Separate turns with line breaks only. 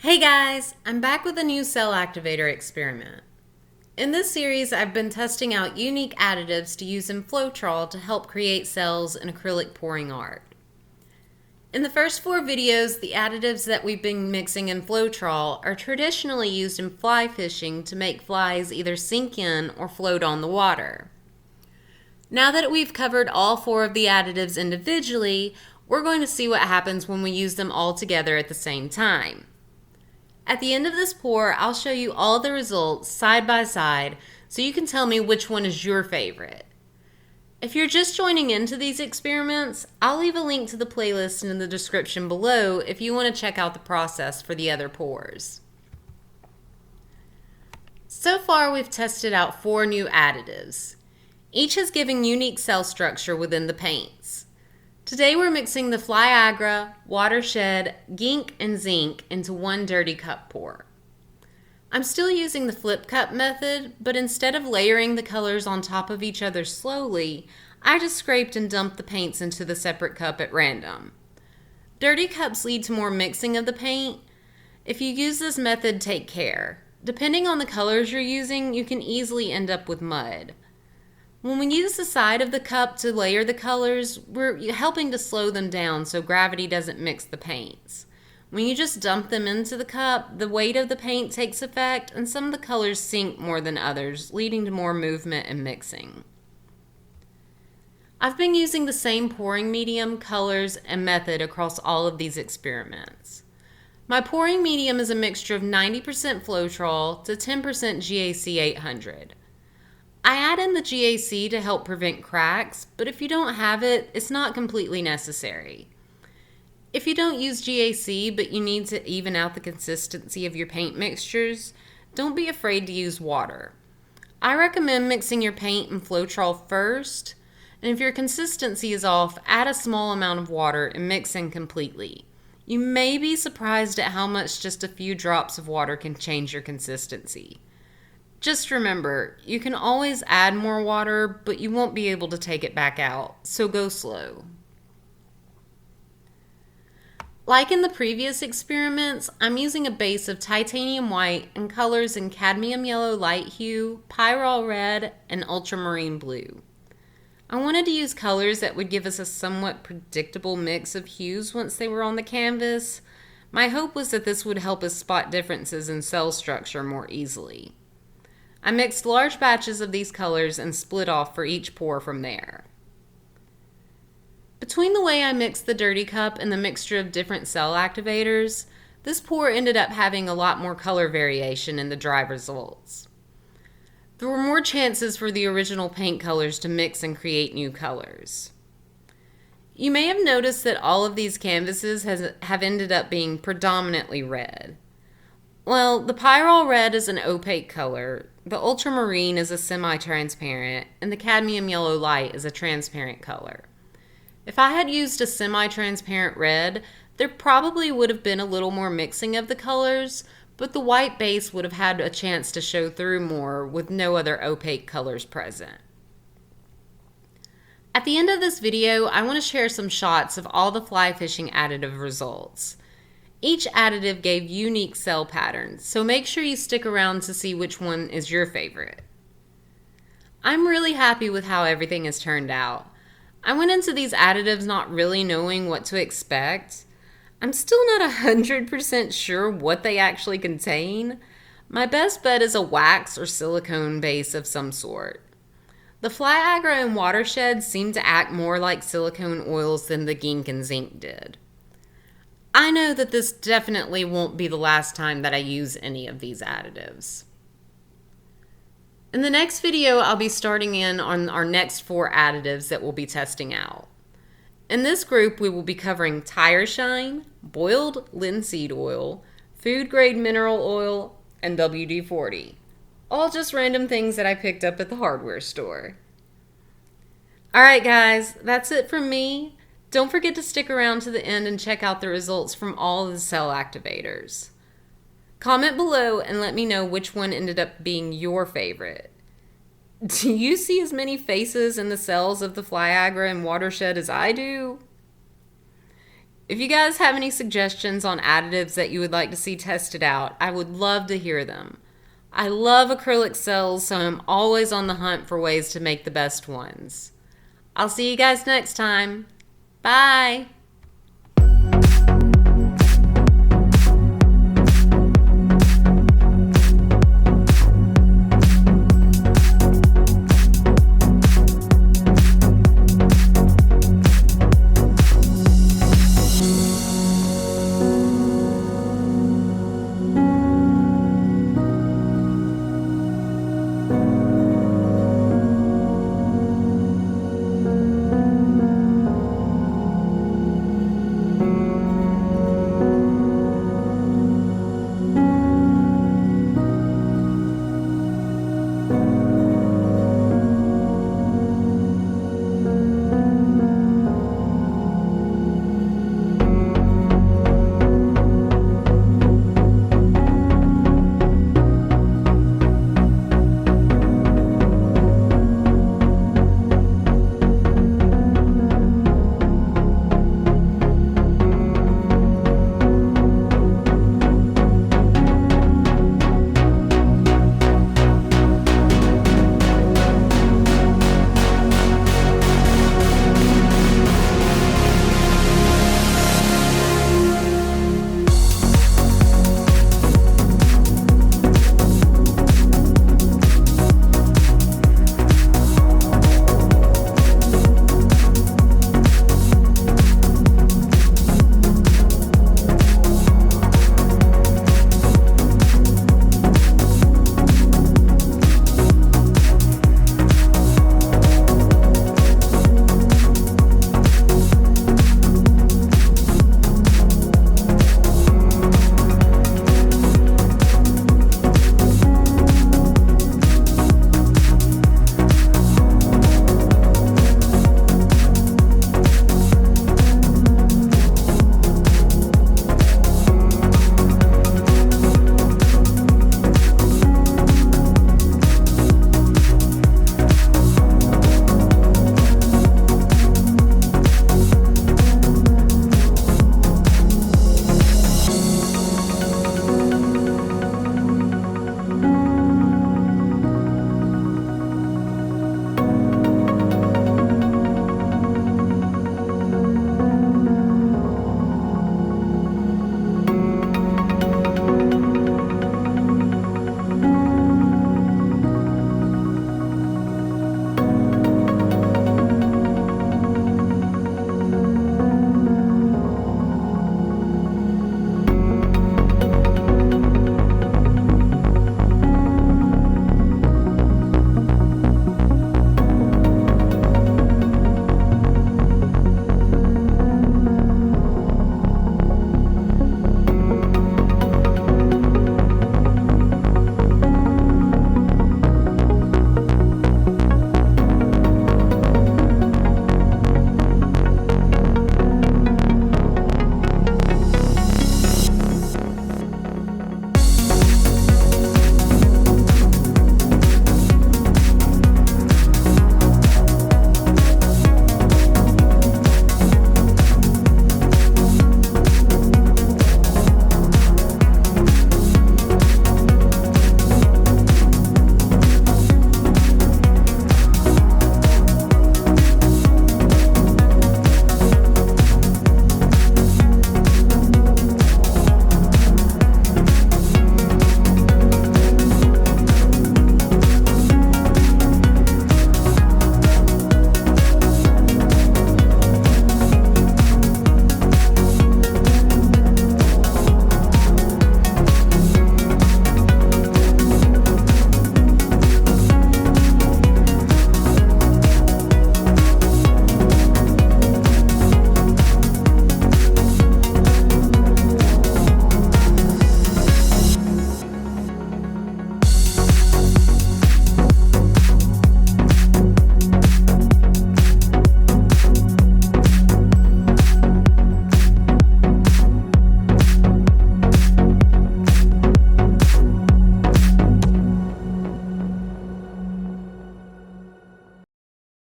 Hey guys, I'm back with a new cell activator experiment. In this series, I've been testing out unique additives to use in Floetrol to help create cells in acrylic pouring art. In the first 4 videos, the additives that we've been mixing in Floetrol are traditionally used in fly fishing to make flies either sink in or float on the water. Now that we've covered all 4 of the additives individually, we're going to see what happens when we use them all together at the same time. At the end of this pour, I'll show you all the results side by side so you can tell me which one is your favorite. If you're just joining into these experiments, I'll leave a link to the playlist in the description below if you want to check out the process for the other pours. So far, we've tested out 4 new additives. Each is giving unique cell structure within the paints. Today we're mixing the Fly-Agra, Watershed, Gink, and Zinc into one dirty cup pour. I'm still using the flip cup method, but instead of layering the colors on top of each other slowly, I just scraped and dumped the paints into the separate cup at random. Dirty cups lead to more mixing of the paint. If you use this method, take care. Depending on the colors you're using, you can easily end up with mud. When we use the side of the cup to layer the colors, we're helping to slow them down so gravity doesn't mix the paints. When you just dump them into the cup, the weight of the paint takes effect and some of the colors sink more than others, leading to more movement and mixing. I've been using the same pouring medium, colors, and method across all of these experiments. My pouring medium is a mixture of 90% Floetrol to 10% GAC 800. I add in the GAC to help prevent cracks, but if you don't have it, it's not completely necessary. If you don't use GAC but you need to even out the consistency of your paint mixtures, don't be afraid to use water. I recommend mixing your paint in Floetrol first, and if your consistency is off, add a small amount of water and mix in completely. You may be surprised at how much just a few drops of water can change your consistency. Just remember, you can always add more water, but you won't be able to take it back out, so go slow. Like in the previous experiments, I'm using a base of titanium white and colors in cadmium yellow light hue, pyrrole red, and ultramarine blue. I wanted to use colors that would give us a somewhat predictable mix of hues once they were on the canvas. My hope was that this would help us spot differences in cell structure more easily. I mixed large batches of these colors and split off for each pour from there. Between the way I mixed the dirty cup and the mixture of different cell activators, this pour ended up having a lot more color variation in the dry results. There were more chances for the original paint colors to mix and create new colors. You may have noticed that all of these canvases have ended up being predominantly red. Well, the pyrrole red is an opaque color, the ultramarine is a semi-transparent, and the cadmium yellow light is a transparent color. If I had used a semi-transparent red, there probably would have been a little more mixing of the colors, but the white base would have had a chance to show through more with no other opaque colors present. At the end of this video, I want to share some shots of all the fly fishing additive results. Each additive gave unique cell patterns, so make sure you stick around to see which one is your favorite. I'm really happy with how everything has turned out. I went into these additives not really knowing what to expect. I'm still not 100% sure what they actually contain. My best bet is a wax or silicone base of some sort. The Fly-Agra and Watershed seem to act more like silicone oils than the Gink and Zinc did. I know that this definitely won't be the last time that I use any of these additives. In the next video, I'll be starting in on our next 4 additives that we'll be testing out. In this group, we will be covering tire shine, boiled linseed oil, food grade mineral oil, and WD-40. All just random things that I picked up at the hardware store. Alright guys, that's it from me. Don't forget to stick around to the end and check out the results from all of the cell activators. Comment below and let me know which one ended up being your favorite. Do you see as many faces in the cells of the Fly-Agra and Watershed as I do? If you guys have any suggestions on additives that you would like to see tested out, I would love to hear them. I love acrylic cells, so I'm always on the hunt for ways to make the best ones. I'll see you guys next time. Bye!